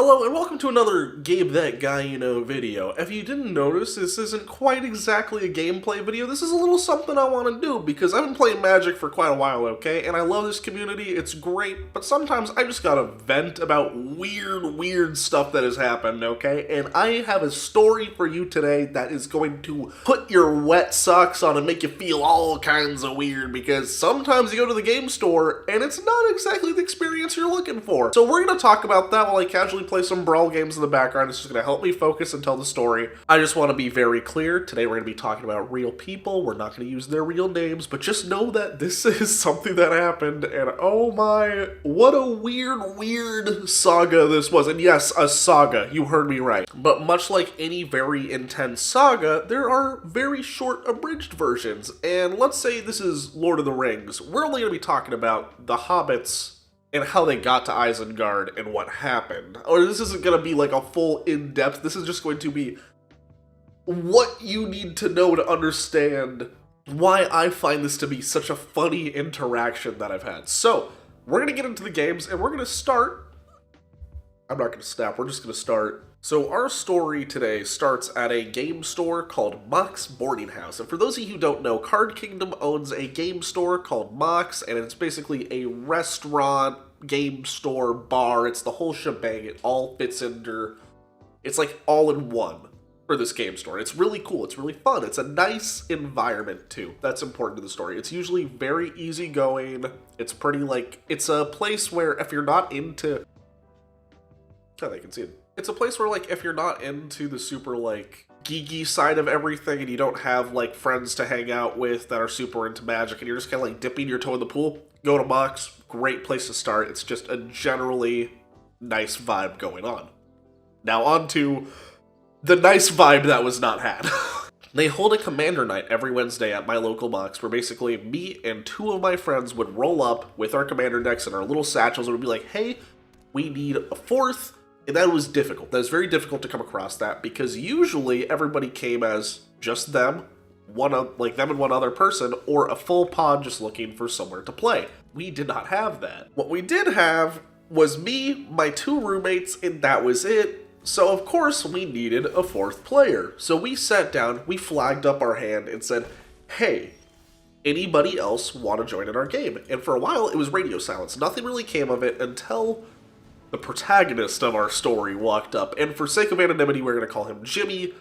Hello and welcome to another Gabe That Guy You Know video. If you didn't notice, this isn't quite exactly a gameplay video. This is a little something I want to do because I've been playing Magic for quite a while, okay? And I love this community, it's great, but sometimes I just gotta vent about weird stuff that has happened, okay? And I have a story for you today that is going to put your wet socks on and make you feel all kinds of weird because sometimes you go to the game store and it's not exactly the experience you're looking for. So we're gonna talk about that while I casually play some Brawl games in the background. This is going to help me focus and tell the story. I just want to be very clear. Today we're going to be talking about real people. We're not going to use their real names, but just know that this is something that happened, and oh my, what a weird saga this was. And yes, a saga. You heard me right. But much like any very intense saga, there are very short abridged versions. And let's say this is Lord of the Rings. We're only going to be talking about the hobbits and how they got to Isengard and what happened. Or this isn't going to be like a full in-depth, this is just going to be what you need to know to understand why I find this to be such a funny interaction that I've had. So, we're going to get into the games, and we're going to start. I'm not going to snap, we're just going to start. So our story today starts at a game store called Mox Boarding House. And for those of you who don't know, Card Kingdom owns a game store called Mox, and it's basically a restaurant, game store, bar. It's the whole shebang. It all fits under, it's like all in one for this game store. It's really cool. It's really fun. It's a nice environment too. That's important to the story. It's usually very easygoing. It's pretty like, it's a place where if you're not into, oh, they can see it. It's a place where, like, if you're not into the super, like, geeky side of everything and you don't have, like, friends to hang out with that are super into Magic and you're just kind of, like, dipping your toe in the pool, go to Mox. Great place to start. It's just a generally nice vibe going on. Now on to the nice vibe that was not had. They hold a Commander Night every Wednesday at my local Mox where basically me and two of my friends would roll up with our Commander decks and our little satchels and would be like, hey, we need a fourth. And that was difficult. That was very difficult to come across that because usually everybody came as just them, them and one other person, or a full pod just looking for somewhere to play. We did not have that. What we did have was me, my two roommates, and that was it. So of course we needed a fourth player. So we sat down, we flagged up our hand and said, hey, anybody else want to join in our game? And for a while it was radio silence. Nothing really came of it until the protagonist of our story walked up, and for sake of anonymity, we're going to call him Jimmy.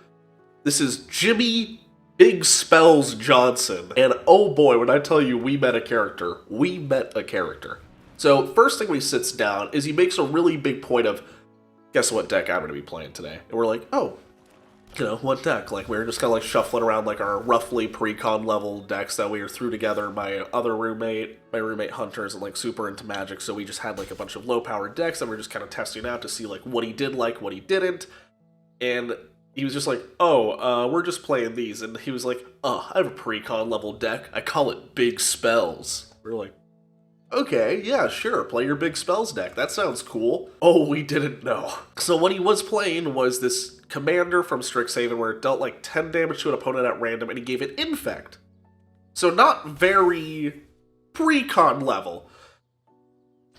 This is Jimmy Big Spells Johnson, and oh boy, when I tell you we met a character, we met a character. So first thing when he sits down is he makes a really big point of, guess what deck I'm going to be playing today? And we're like, oh, you know, what deck? Like, we were just kind of like shuffling around like our roughly pre-con level decks that we threw together. My roommate Hunter isn't like super into Magic, so we just had like a bunch of low-powered decks that we were just kind of testing out to see like what he did like, what he didn't. And he was just like, oh, we're just playing these. And he was like, oh, I have a pre-con level deck. I call it Big Spells. We were like, okay, yeah, sure, play your Big Spells deck. That sounds cool. Oh, we didn't know. So what he was playing was this Commander from Strixhaven where it dealt like 10 damage to an opponent at random and he gave it Infect. So not very pre-con level.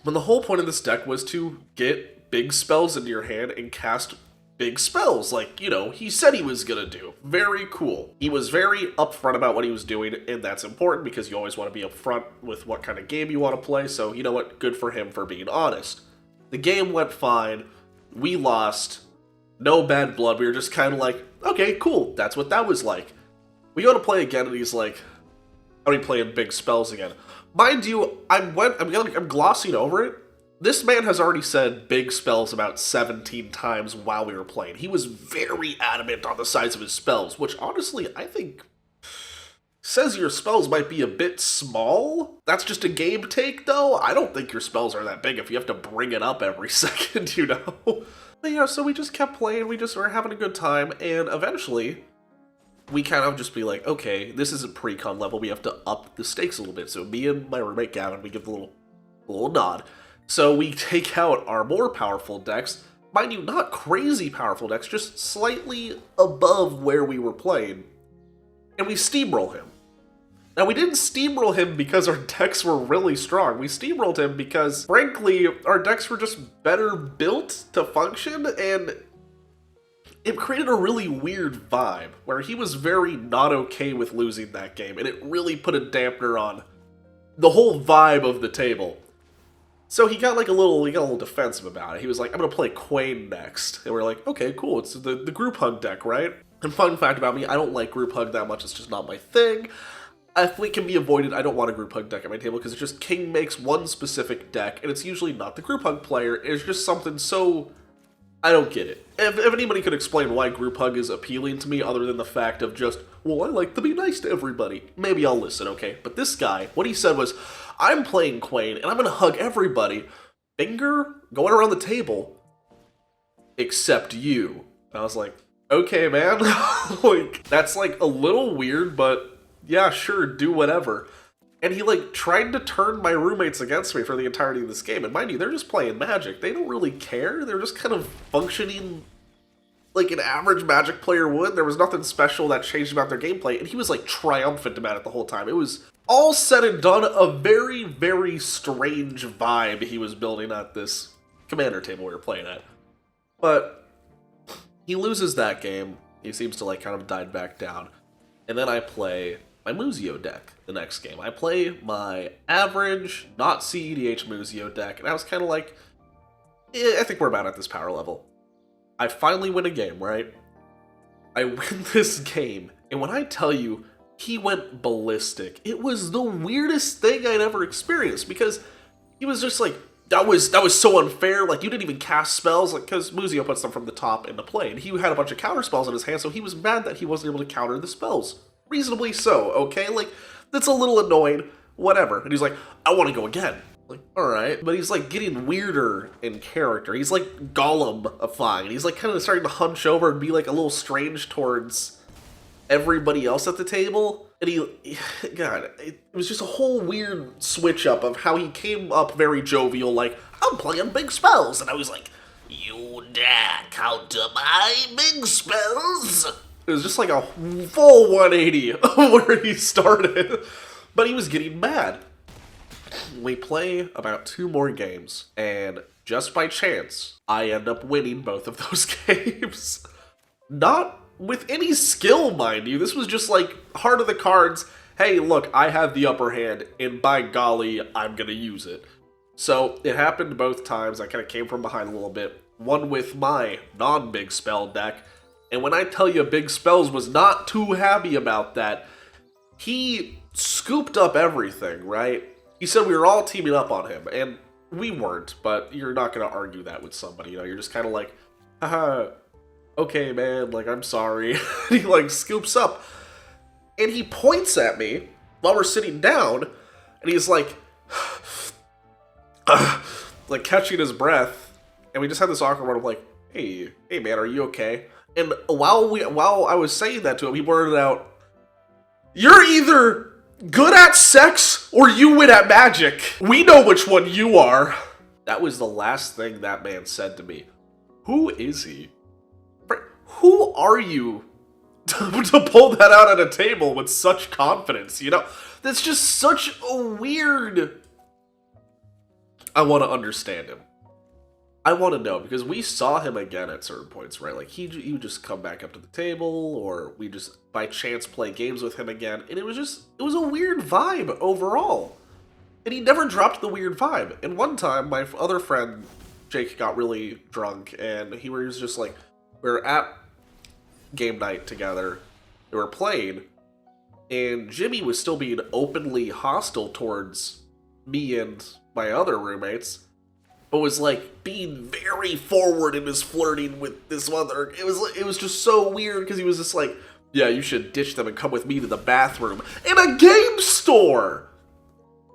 But the whole point of this deck was to get big spells into your hand and cast big spells like, you know, he said he was gonna do. Very cool. He was very upfront about what he was doing, and that's important because you always want to be upfront with what kind of game you want to play, so you know what, good for him for being honest. The game went fine. We lost. No bad blood. We were just kind of like, okay, cool. That's what that was like. We go to play again, and he's like, how many playing big spells again? Mind you, I'm glossing over it. This man has already said big spells about 17 times while we were playing. He was very adamant on the size of his spells, which honestly, I think says your spells might be a bit small. That's just a game take, though. I don't think your spells are that big if you have to bring it up every second, you know? But yeah, so we just kept playing, we just were having a good time, and eventually, we kind of just be like, okay, this isn't pre-con level, we have to up the stakes a little bit. So me and my roommate Gavin, we give the little nod. So we take out our more powerful decks, mind you, not crazy powerful decks, just slightly above where we were playing, and we steamroll him. Now, we didn't steamroll him because our decks were really strong. We steamrolled him because, frankly, our decks were just better built to function, and it created a really weird vibe where he was very not okay with losing that game, and it really put a dampener on the whole vibe of the table. So he got like a little defensive about it. He was like, I'm gonna play Quain next. And we're like, okay, cool, it's the group hug deck, right? And fun fact about me, I don't like group hug that much, it's just not my thing. If it can be avoided, I don't want a group hug deck at my table because it's just King makes one specific deck, and it's usually not the group hug player. It's just something so... I don't get it. If anybody could explain why group hug is appealing to me other than the fact of just, well, I like to be nice to everybody, maybe I'll listen, okay? But this guy, what he said was, I'm playing Quain, and I'm gonna hug everybody, finger going around the table, except you. And I was like, okay, man. Like, that's like a little weird, but yeah, sure, do whatever. And he like tried to turn my roommates against me for the entirety of this game. And mind you, they're just playing Magic. They don't really care. They're just kind of functioning like an average Magic player would. There was nothing special that changed about their gameplay. And he was like triumphant about it the whole time. It was all said and done a very, very strange vibe he was building at this commander table we were playing at. But he loses that game. He seems to like kind of died back down. And then I play my Muzio deck the next game. I play my average, not CEDH Muzio deck, and I was kind of like, I think we're about at this power level. I finally win a game, right? I win this game, and when I tell you, he went ballistic. It was the weirdest thing I'd ever experienced, because he was just like, that was so unfair, like, you didn't even cast spells, like, because Muzio puts them from the top into play, and he had a bunch of counter spells in his hand, so he was mad that he wasn't able to counter the spells. Reasonably so, okay? Like, that's a little annoying, whatever. And he's like, I want to go again. Like, alright. But he's like getting weirder in character. He's like Gollum-ifying. He's like kind of starting to hunch over and be like a little strange towards everybody else at the table. And God, it was just a whole weird switch up of how he came up very jovial, like, I'm playing big spells. And I was like, you dare counter my big spells? It was just like a full 180 of where he started. But he was getting mad. We play about 2 more games, and just by chance, I end up winning both of those games. Not with any skill, mind you. This was just like, heart of the cards, hey, look, I have the upper hand, and by golly, I'm gonna use it. So, it happened both times. I kind of came from behind a little bit. One with my non-big spell deck, and when I tell you Big Spells was not too happy about that, he scooped up everything, right? He said we were all teaming up on him, and we weren't, but you're not going to argue that with somebody, you know? You're just kind of like, haha, okay, man, like, I'm sorry. He, like, scoops up, and he points at me while we're sitting down, and he's like, like, catching his breath, and we just had this awkward one of like, hey man, are you okay? And while I was saying that to him, he blurted out, you're either good at sex or you win at Magic. We know which one you are. That was the last thing that man said to me. Who is he? Who are you to pull that out at a table with such confidence, you know? That's just such a weird... I want to understand him. I want to know, because we saw him again at certain points, right? Like, he would just come back up to the table, or we just, by chance, play games with him again, and it was a weird vibe overall. And he never dropped the weird vibe. And one time, my other friend, Jake, got really drunk, and he was just like, we were at game night together, we were playing, and Jimmy was still being openly hostile towards me and my other roommates, but was like being very forward in his flirting with this other. It was just so weird because he was just like, yeah, you should ditch them and come with me to the bathroom in a game store.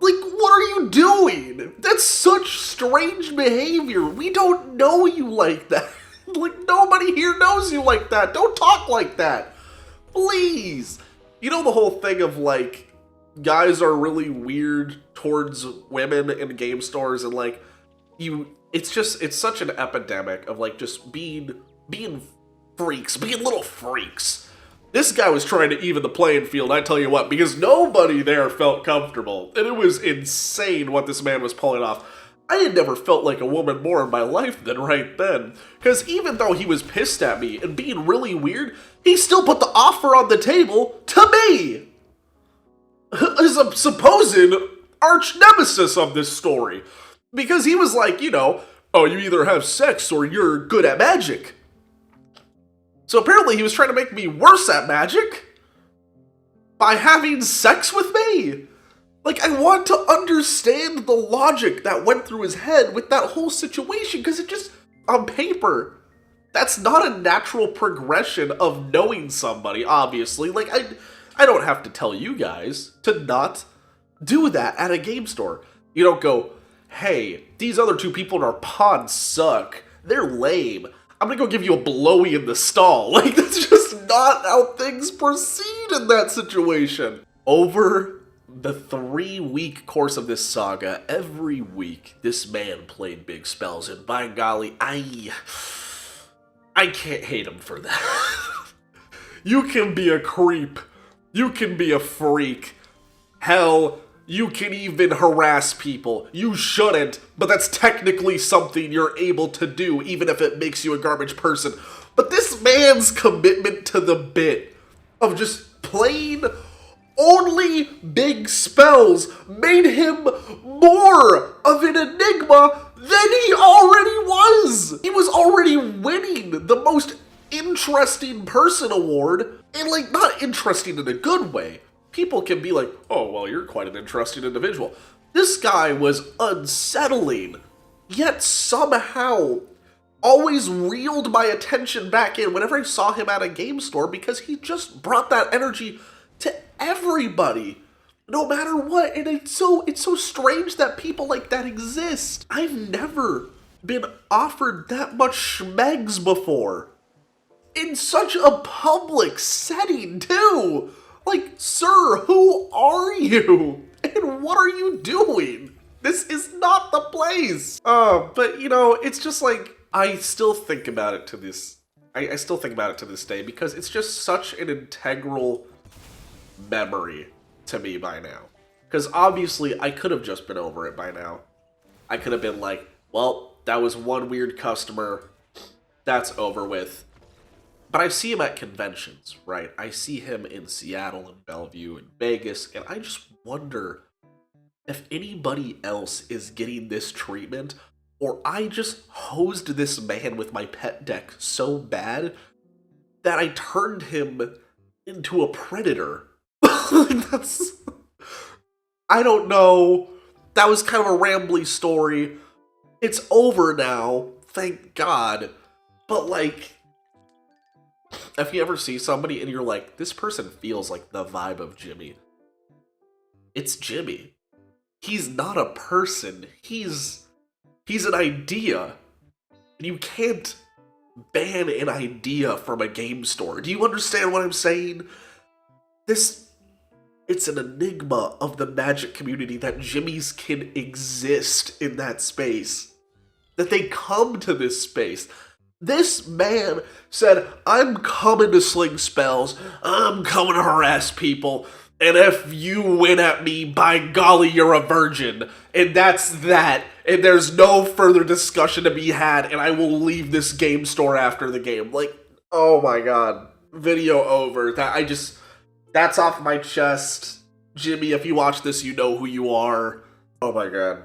Like, what are you doing? That's such strange behavior. We don't know you like that. Like, nobody here knows you like that. Don't talk like that. Please. You know the whole thing of like, guys are really weird towards women in game stores, and like, it's such an epidemic of like just being freaks, being little freaks. This guy was trying to even the playing field, I tell you what, because nobody there felt comfortable. And it was insane what this man was pulling off. I had never felt like a woman more in my life than right then. Because even though he was pissed at me and being really weird, he still put the offer on the table to me! As a supposed arch nemesis of this story. Because he was like, you know, oh, you either have sex or you're good at magic. So apparently he was trying to make me worse at magic by having sex with me. Like, I want to understand the logic that went through his head with that whole situation, because it just, on paper, that's not a natural progression of knowing somebody, obviously. Like, I don't have to tell you guys to not do that at a game store. You don't go, hey, these other two people in our pod suck. They're lame. I'm gonna go give you a blowy in the stall. Like, that's just not how things proceed in that situation. Over the 3-week course of this saga, every week, this man played big spells, and by golly, I can't hate him for that. You can be a creep. You can be a freak. Hell, you can even harass people. You shouldn't, but that's technically something you're able to do, even if it makes you a garbage person. But this man's commitment to the bit of just playing only big spells made him more of an enigma than he already was. He was already winning the most interesting person award, and like, not interesting in a good way. People can be like, oh, well, you're quite an interesting individual. This guy was unsettling, yet somehow always reeled my attention back in whenever I saw him at a game store, because he just brought that energy to everybody, no matter what. And it's so strange that people like that exist. I've never been offered that much schmegs before. In such a public setting, too. Like, sir, who are you? And what are you doing? This is not the place. But, you know, it's just like, I still think about it to this, I still think about it to this day, because it's just such an integral memory to me by now. Because obviously, I could have just been over it by now. I could have been like, well, that was one weird customer. That's over with. But I see him at conventions, right? I see him in Seattle and Bellevue and Vegas, and I just wonder if anybody else is getting this treatment, or I just hosed this man with my pet deck so bad that I turned him into a predator. That's... I don't know. That was kind of a rambly story. It's over now, thank God. But like, if you ever see somebody and you're like, this person feels like the vibe of Jimmy, it's Jimmy. He's not a person. He's an idea. And you can't ban an idea from a game store. Do you understand what I'm saying? It's an enigma of the Magic community that Jimmys can exist in that space. That they come to this space. This man said, I'm coming to sling spells, I'm coming to harass people, and if you win at me, by golly, you're a virgin. And that's that. And there's no further discussion to be had, and I will leave this game store after the game. Like, oh my god. Video over. That's off my chest. Jimmy, if you watch this, you know who you are. Oh my god.